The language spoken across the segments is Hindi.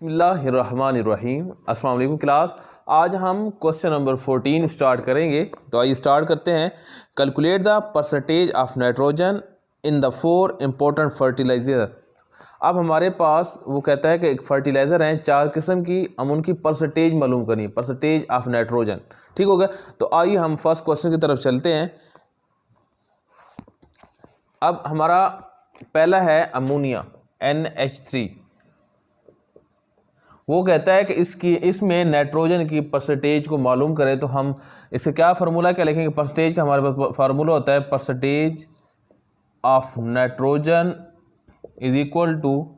बिस्मिल्लाहिर्रहमानिर्रहीम। अस्सलाम वालेकुम क्लास। आज हम क्वेश्चन नंबर 14 स्टार्ट करेंगे। तो आइए स्टार्ट करते हैं। Calculate the percentage of nitrogen in the 4 important fertiliser. अब हमारे पास वो कहता है कि एक फर्टिलाइज़र हैं 4 किस्म की, हम उनकी परसेंटेज मालूम करनी है, परसेंटेज ऑफ नाइट्रोजन। ठीक हो गया। तो आइए हम फर्स्ट क्वेश्चन की तरफ चलते हैं। अब हमारा पहला है अमोनिया NH3। वो कहता है कि इसमें नाइट्रोजन की परसेंटेज को मालूम करें। तो हम इसका क्या फार्मूला क्या लिखेंगे? परसेंटेज का हमारे पास फार्मूला होता है percentage of nitrogen is equal to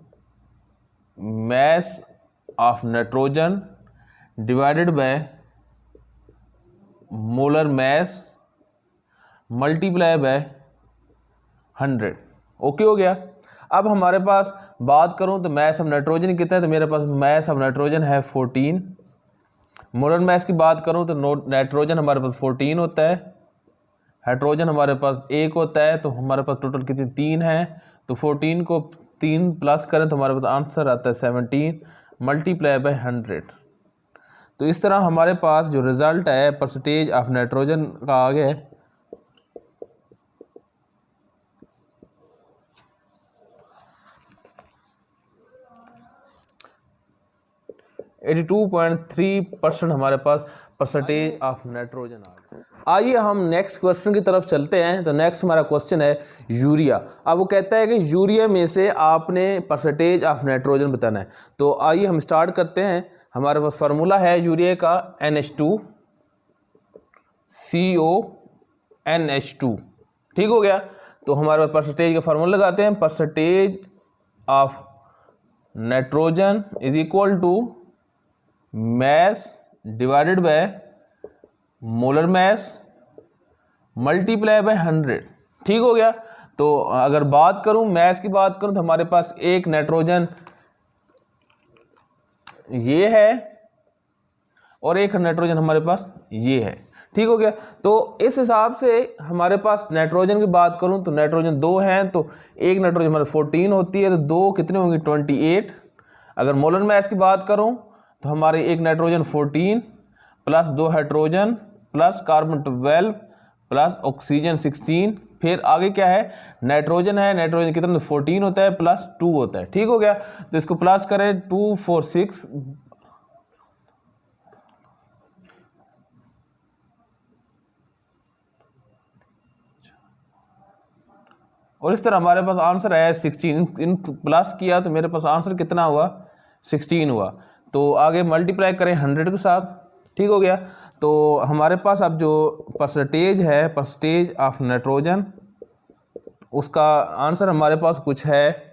mass of nitrogen divided by molar mass multiply by 100। Okay हो गया। अब हमारे पास बात करूं तो मैस ऑफ नाइट्रोजन कितना है? तो मेरे पास मैस ऑफ नाइट्रोजन है 14। मोलर मैस की बात करूं तो नाइट्रोजन हमारे पास 14 होता है, हाइड्रोजन हमारे पास 1 होता है। तो हमारे पास टोटल कितनी 3 है। तो 14 को 3 प्लस करें तो हमारे पास आंसर आता है 17 मल्टीप्लाई बाय 100। तो इस तरह हमारे पास जो रिज़ल्ट है परसेंटेज ऑफ नाइट्रोजन का आ गया है 82.3% हमारे पास परसेंटेज ऑफ नाइट्रोजन आ गया। आइए हम नेक्स्ट क्वेश्चन की तरफ चलते हैं। तो नेक्स्ट हमारा क्वेश्चन है यूरिया। अब वो कहता है कि यूरिया में से आपने परसेंटेज ऑफ नाइट्रोजन बताना है। तो आइए हम स्टार्ट करते हैं। हमारे पास फार्मूला है यूरिया का NH2CO ठीक हो गया। तो हमारे पास परसेंटेज का फार्मूला लगाते हैं। Percentage of nitrogen is equal to mass divided by molar mass multiply by 100। ठीक हो गया। तो अगर बात करूं मैस की बात करूं तो हमारे पास एक नाइट्रोजन ये है और एक नाइट्रोजन हमारे पास ये है। ठीक हो गया। तो इस हिसाब से हमारे पास नाइट्रोजन की बात करूं तो नाइट्रोजन 2 हैं। तो एक नाइट्रोजन हमारे 14 होती है, तो 2 कितने होंगे 28। अगर मोलर मैस की बात करूं तो हमारे एक nitrogen 14 plus 2 hydrogen plus carbon 12 plus oxygen 16। फिर आगे क्या है? नाइट्रोजन है। नाइट्रोजन कितना 14 होता है प्लस 2 होता है। ठीक हो गया। तो इसको प्लस करें 2 4 6 और इस तरह हमारे पास आंसर है 16। इन प्लस किया तो मेरे पास आंसर कितना हुआ 16 हुआ। तो आगे मल्टीप्लाई करें 100 के साथ। ठीक हो गया। तो हमारे पास अब जो परसेंटेज है परसेंटेज ऑफ नाइट्रोजन उसका आंसर हमारे पास कुछ है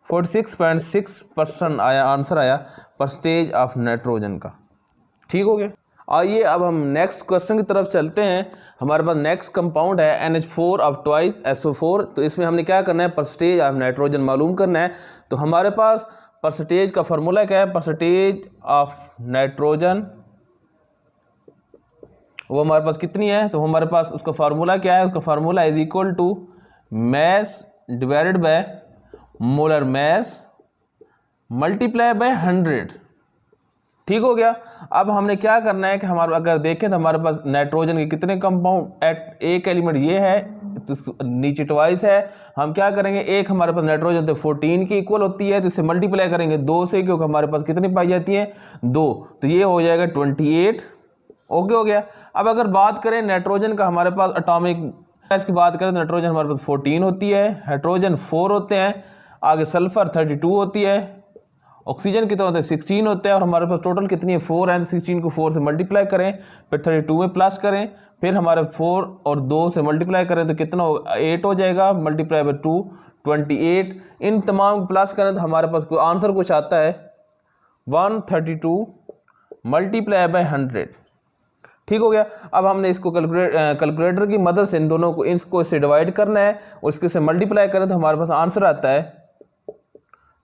46.6% आया, आंसर आया परसेंटेज ऑफ नाइट्रोजन का। ठीक हो गया। आइए अब हम नेक्स्ट क्वेश्चन की तरफ चलते हैं। हमारे पास नेक्स्ट कंपाउंड है NH4 ऑफ ट्वाइस SO4। तो इसमें हमने क्या करना है? परसेंटेज ऑफ नाइट्रोजन मालूम करना है। तो हमारे पास परसेंटेज का फार्मूला क्या है? परसेंटेज ऑफ नाइट्रोजन वो हमारे पास कितनी है? तो हमारे पास उसका फार्मूला क्या है? उसका formula is equal to mass divided by molar mass multiply by 100। ठीक हो गया। अब हमने क्या करना है कि हमारे अगर देखें तो हमारे पास नाइट्रोजन के कितने कंपाउंड एट एक एलिमेंट ये है तो नीचे ट्वाइस है। हम क्या करेंगे? एक हमारे पास नाइट्रोजन तो 14 की इक्वल होती है, तो इसे मल्टीप्लाई करेंगे 2 से, क्योंकि हमारे पास कितनी पाई जाती है 2। तो ये हो जाएगा 28। ओके हो गया। अब अगर बात करें नाइट्रोजन का हमारे पास एटॉमिक मास की बात करें तो नाइट्रोजन हमारे पास 14 होती है, हाइड्रोजन 4 होते हैं, आगे सल्फर 32 होती है, ऑक्सीजन कितना होता है 16 होता है। और हमारे पास टोटल कितनी है 4 है। तो 16 को 4 से मल्टीप्लाई करें, फिर 32 में प्लस करें, फिर हमारे 4 और 2 से मल्टीप्लाई करें तो कितना 8 हो जाएगा, मल्टीप्लाई बाय 2 28। इन तमाम प्लस करें तो हमारे पास आंसर कुछ आता है 132 मल्टीप्लाई बाय 100। ठीक हो गया। अब हमने इसको कैलकुलेटर की मदद से इन दोनों को इससे डिवाइड करना है और इसके से मल्टीप्लाई करें तो हमारे पास आंसर आता है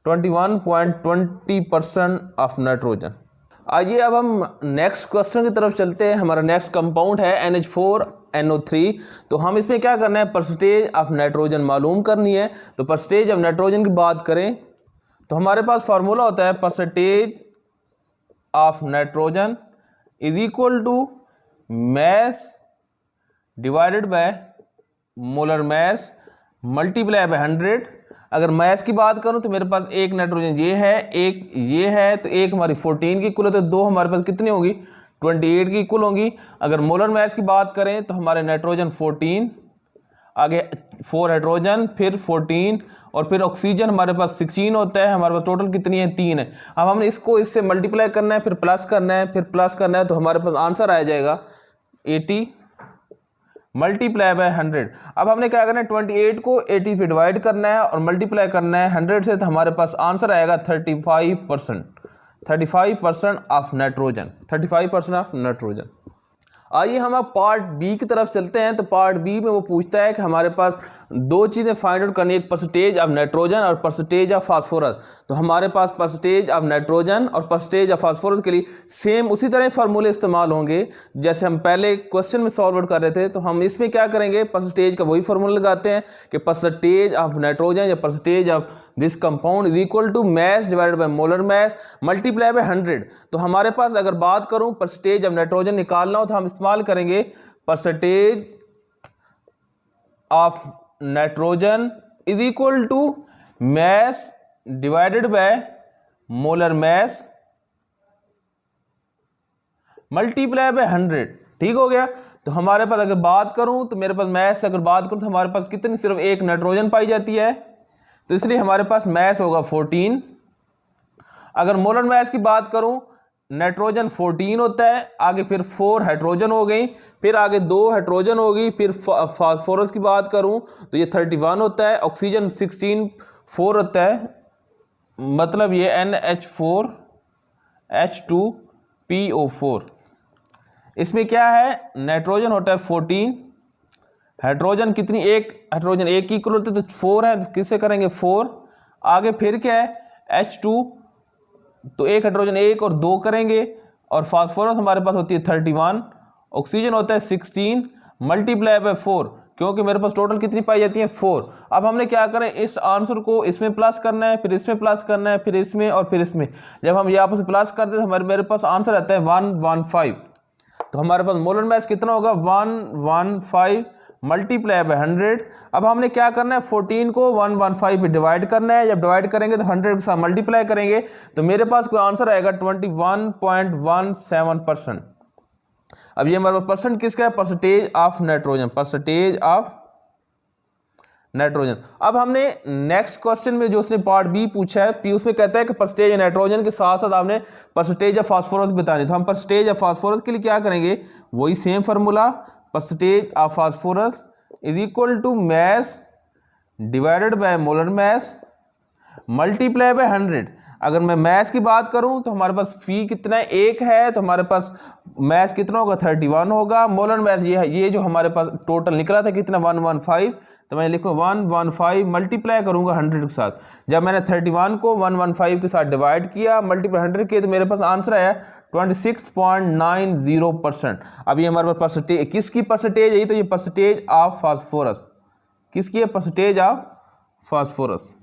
21.20% ऑफ नाइट्रोजन। आइए अब हम नेक्स्ट क्वेश्चन की तरफ चलते हैं। हमारा नेक्स्ट कंपाउंड है NH4NO3। तो हम इसमें क्या करना है? परसेंटेज ऑफ नाइट्रोजन मालूम करनी है। तो परसेंटेज ऑफ नाइट्रोजन की बात करें तो हमारे पास फार्मूला होता है percentage of nitrogen is equal to mass divided by molar mass multiply by 100। अगर मैस की बात करूं तो मेरे पास एक नाइट्रोजन ये है, एक ये है, तो एक हमारी 14 की कुल है, तो दो हमारे पास कितनी होगी 28 की कुल होंगी। अगर मोलर मैस की बात करें तो हमारे नाइट्रोजन 14, आगे 4 हाइड्रोजन, फिर 14 और फिर ऑक्सीजन हमारे पास 16 होता है। हमारे पास टोटल कितनी है 3 है। अब हमने इसको इससे मल्टीप्लाई करना है, फिर प्लस करना है, फिर प्लस करना है, तो हमारे पास आंसर आ जाएगा 80 मल्टीप्लाई बाय 100। अब हमने क्या करना है 28 को 80 पे डिवाइड करना है और मल्टीप्लाई करना है 100 से, तो हमारे पास आंसर आएगा 35% ऑफ नाइट्रोजन, 35% ऑफ नाइट्रोजन। आइए हम अब पार्ट बी की तरफ चलते हैं। तो पार्ट बी में वो पूछता है कि हमारे पास दो चीज़ें फाइंड आउट करनी है, एक परसेंटेज ऑफ नाइट्रोजन और परसेंटेज ऑफ फास्फोरस। तो हमारे पास परसेंटेज ऑफ नाइट्रोजन और परसेंटेज ऑफ फास्फोरस के लिए सेम उसी तरह फार्मूले इस्तेमाल होंगे जैसे हम पहले क्वेश्चन में सॉल्व आउट कर रहे थे। तो हम इसमें क्या करेंगे, परसेंटेज का वही फार्मूला लगाते हैं कि परसेंटेज ऑफ नाइट्रोजन या percentage of this compound is equal to mass divided by molar mass multiply by 100। तो हमारे पास अगर बात करूं परसेंटेज ऑफ नाइट्रोजन निकालना हो तो हम इस्तेमाल करेंगे percentage of nitrogen is equal to mass divided by molar mass multiply by 100। ठीक हो गया। तो हमारे पास अगर बात करूं तो मेरे पास मैस से अगर बात करूं तो हमारे पास कितनी सिर्फ एक नाइट्रोजन पाई जाती है, तो इसलिए हमारे पास मैस होगा 14। अगर मोलर मैस की बात करूं नाइट्रोजन 14 होता है, आगे फिर 4 हाइड्रोजन हो गई, फिर आगे 2 हाइड्रोजन होगी, फिर फास्फोरस की बात करूं तो ये 31 होता है, ऑक्सीजन 16 4 होता है, मतलब ये NH4 H2PO4। इसमें क्या है नाइट्रोजन होता है 14, हाइड्रोजन कितनी एक हाइड्रोजन एक की इक्वल होती है तो 4 है, तो किससे करेंगे 4। आगे फिर क्या है H2, तो एक हाइड्रोजन एक और 2 करेंगे, और फास्फोरस हमारे पास होती है 31, ऑक्सीजन होता है 16 मल्टीप्लाई बाय 4, क्योंकि मेरे पास टोटल कितनी पाई जाती है 4। अब हमने क्या करें इस आंसर को इसमें प्लस करना है, फिर इसमें प्लस करना है, फिर इसमें और फिर इसमें। जब हम ये आपस में प्लस करते हैं तो मेरे पास आंसर आता है 115। तो हमारे पास मोलर मैस कितना होगा 115 मल्टीप्लाई बाय 100। अब हमने क्या करना है 14 को 115 पे डिवाइड करना है। जब डिवाइड करेंगे तो 100 के साथ मल्टीप्लाई करेंगे, तो मेरे पास कोई आंसर आएगा 21.17%। अब ये हमारे पास परसेंट किसका है, percentage of nitrogen, percentage of nitrogen. अब हमने नेक्स्ट क्वेश्चन में जो उसने पार्ट बी पूछा है, उसमें कहता है कि परसेंटेज नाइट्रोजन के साथ साथ आपने परसेंटेज ऑफ फास्फोरस बतानी। तो हम परसेंटेज ऑफ फास्फोरस के लिए क्या करेंगे, वही same formula, percentage of phosphorus is equal to mass divided by molar mass multiply by 100। अगर मैं मैस की बात करूं तो हमारे पास फी कितना है, एक है, तो हमारे पास मैस कितना होगा 31 होगा। मोलर मैस ये जो हमारे पास टोटल निकला था कितना 115, तो मैं लिखूँ 115 मल्टीप्लाई करूंगा 100 के साथ। जब मैंने 31 को 115 के साथ डिवाइड किया मल्टीप्लाई 100 किया तो मेरे पास आंसर आया 26.90%। अब ये हमारे पास परसेंटेज किसकी परसेंटेज है, तो ये परसेंटेज ऑफ फास्फोरस किसकी है, परसेंटेज ऑफ फास्फोरस।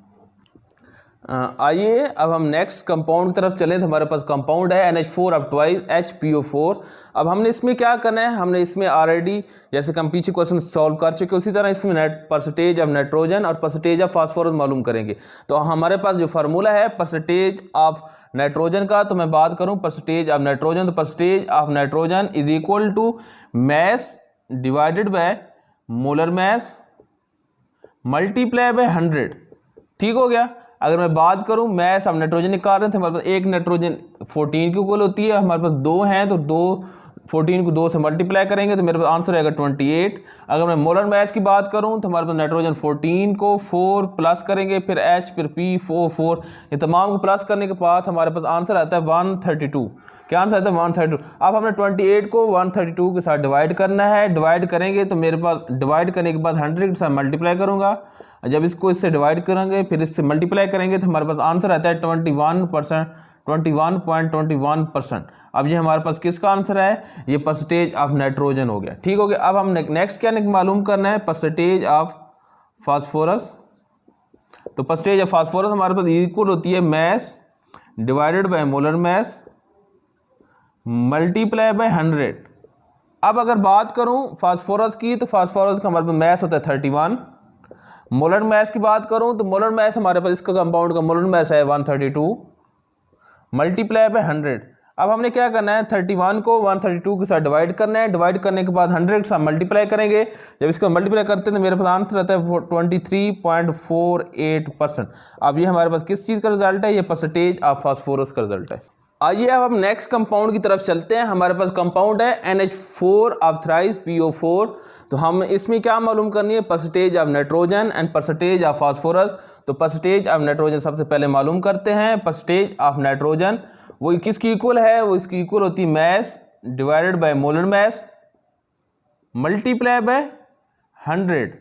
आइए अब हम नेक्स्ट कंपाउंड की तरफ चलें। तो हमारे पास कंपाउंड है NH4 अब ट्वाइस HPO4। अब हमने इसमें क्या करना है, हमने इसमें ऑलरेडी जैसे कि हम पीछे क्वेश्चन सॉल्व कर चुके उसी तरह इसमें परसेंटेज ऑफ नाइट्रोजन और परसेंटेज ऑफ फास्फोरस मालूम करेंगे। तो हमारे पास जो फार्मूला है परसेंटेज ऑफ नाइट्रोजन का, तो मैं बात करूं परसेंटेज ऑफ नाइट्रोजन, तो percentage of nitrogen is equal to mass divided by molar mass multiply by 100। ठीक हो गया। अगर मैं बात करूं मैस अब नाइट्रोजन निकाल रहे थे, हमारे पास एक नाइट्रोजन 14 की इक्वल होती है, हमारे पास 2 हैं तो 14 को 2 से मल्टीप्लाई करेंगे तो मेरे पास आंसर आएगा 28। अगर मैं मोलर मैस की बात करूं तो हमारे पास नाइट्रोजन 14 को 4 प्लस करेंगे, फिर H फिर P4 ये तमाम को प्लस करने के बाद हमारे पास आंसर आता है 132। क्या आंसर आता है 132। अब हमने 28 को 132 के साथ डिवाइड करना है, डिवाइड करेंगे तो मेरे पास डिवाइड करने के बाद 100 के साथ मल्टीप्लाई करूंगा। जब इसको इससे डिवाइड करेंगे फिर इससे मल्टीप्लाई करेंगे तो हमारे पास आंसर आता है 21.21%। अब ये हमारे पास किसका आंसर है, ये परसेंटेज ऑफ नाइट्रोजन हो गया। ठीक हो गया। अब हम नेक्स्ट क्या मालूम करना है, परसेंटेज ऑफ फास्फोरस। तो परसेंटेज ऑफ फास्फोरस हमारे पास इक्वल होती है mess divided by molar mass multiply by 100। अब अगर बात करूं फास्फोरस की तो फास्फोरस का हमारे पास मैस होता है 31। मोलर मैस की बात करूं तो मोलर मैस हमारे पास इसका कंपाउंड का मोलर मैस है 132 मल्टीप्लाई बाय 100। अब हमने क्या करना है 31 को 132 के साथ डिवाइड करना है। डिवाइड करने के बाद 100 के साथ मल्टीप्लाई करेंगे। जब इसको मल्टीप्लाई करते हैं तो मेरे पास आंसर आता है 23.48%। अब ये हमारे पास किस चीज़ का रिजल्ट है, ये परसेंटेज ऑफ फास्फोरस का रिजल्ट है। आइए अब हम नेक्स्ट कंपाउंड की तरफ चलते हैं। हमारे पास कंपाउंड है NH4 ऑफ थ्राइस PO4। तो हम इसमें क्या मालूम करनी है, percentage of nitrogen and percentage of phosphorus. तो परसेंटेज ऑफ नाइट्रोजन सबसे पहले मालूम करते हैं। परसेंटेज ऑफ नाइट्रोजन वो किसकी इक्वल है, वो इसकी इक्वल होती है mess divided by molar mass multiply by 100।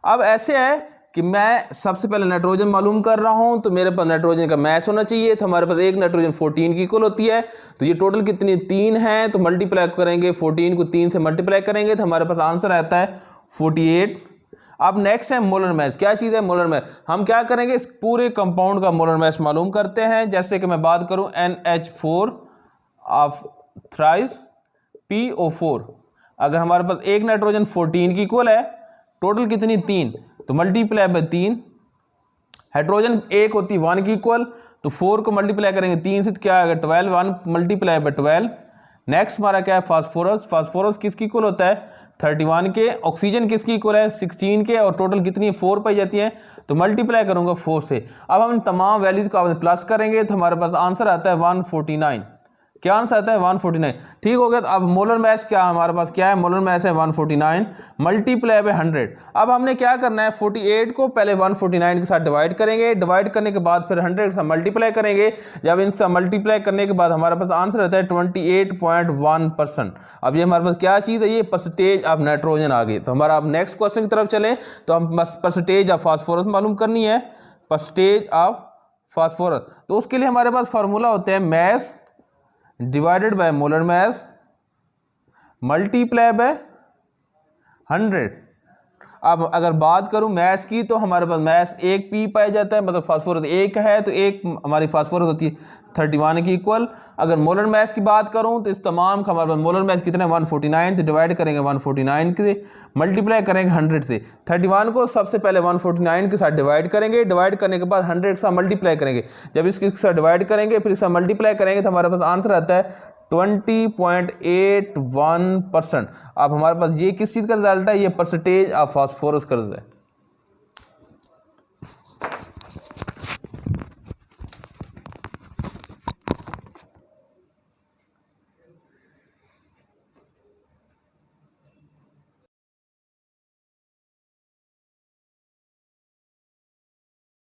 अब ऐसे है कि मैं सबसे पहले नाइट्रोजन मालूम कर रहा हूं, तो मेरे पास नाइट्रोजन का मैस होना चाहिए। तो हमारे पास एक नाइट्रोजन 14 की इक्वल होती है। तो ये टोटल कितनी 3 है, तो मल्टीप्लाई करेंगे 14 को 3 से मल्टीप्लाई करेंगे तो हमारे पास आंसर आता है 48। अब नेक्स्ट है मोलर मैस। क्या चीज़ है मोलर मैस, हम क्या करेंगे इस पूरे कंपाउंड का मोलर मैस मालूम करते हैं। जैसे कि मैं बात करूं NH4 ऑफ थ्राइस PO4। अगर हमारे पास एक नाइट्रोजन 14 की इक्वल है, टोटल कितनी 3, तो मल्टीप्लाई बाय 3। हाइड्रोजन एक होती है 1 की इक्वल, तो 4 को मल्टीप्लाई करेंगे 3 से तो क्या आएगा 12, 1 मल्टीप्लाई बाय 12। नेक्स्ट हमारा क्या है फास्फोरस। फास्फोरस किसकी इक्वल होता है 31 के। ऑक्सीजन किसकी इक्वल है 16 के, और टोटल कितनी है 4 पाई जाती है, तो मल्टीप्लाई करूंगा 4 से। अब हम तमाम वैल्यूज को आपने प्लस करेंगे तो हमारे पास आंसर आता है 149। क्या आंसर आता है 149। ठीक हो गया। तो अब मोलर मैस क्या हमारे पास क्या है, मोलर मैस है 149 मल्टीप्लाई बाय 100। अब हमने क्या करना है 48 को पहले 149 के साथ डिवाइड करेंगे। डिवाइड करने के बाद फिर 100 के साथ मल्टीप्लाई करेंगे। जब इनसे मल्टीप्लाई करने के बाद हमारे पास आंसर आता है 28.1%। अब ये हमारे पास क्या चीज़ है, ये परसेंटेज ऑफ नाइट्रोजन आ गई। तो हमारा अब नेक्स्ट क्वेश्चन की तरफ चलें तो हम बस परसेंटेज ऑफ फास्फोरस मालूम करनी है। परसेंटेज ऑफ फास्फोरस, तो उसके लिए हमारे पास फार्मूला होता है mess divided by molar mass multiply by 100। अब अगर बात करूं मैस की तो हमारे पास मैस 1 पी पाया जाता है, मतलब फास्फोरस 1 है तो एक हमारी फास्फोरस होती है 31 की इक्वल। अगर मोलर मैस की बात करूं तो इस तमाम का हमारे पास मोलर मैस कितना है 149, तो डिवाइड करेंगे 149 से मल्टीप्लाई करेंगे 100 से। 31 को सबसे पहले 149 के साथ डिवाइड करेंगे। डिवाइड करने के बाद 100 के साथ मल्टीप्लाई करेंगे। जब इसके साथ डिवाइड करेंगे फिर इसका मल्टीप्लाई करेंगे तो हमारे पास आंसर आता है 20.81%। अब हमारे पास ये किस चीज़ का रिजल्ट है, ये परसेंटेज ऑफ फास्फोरस का रिजल्ट है।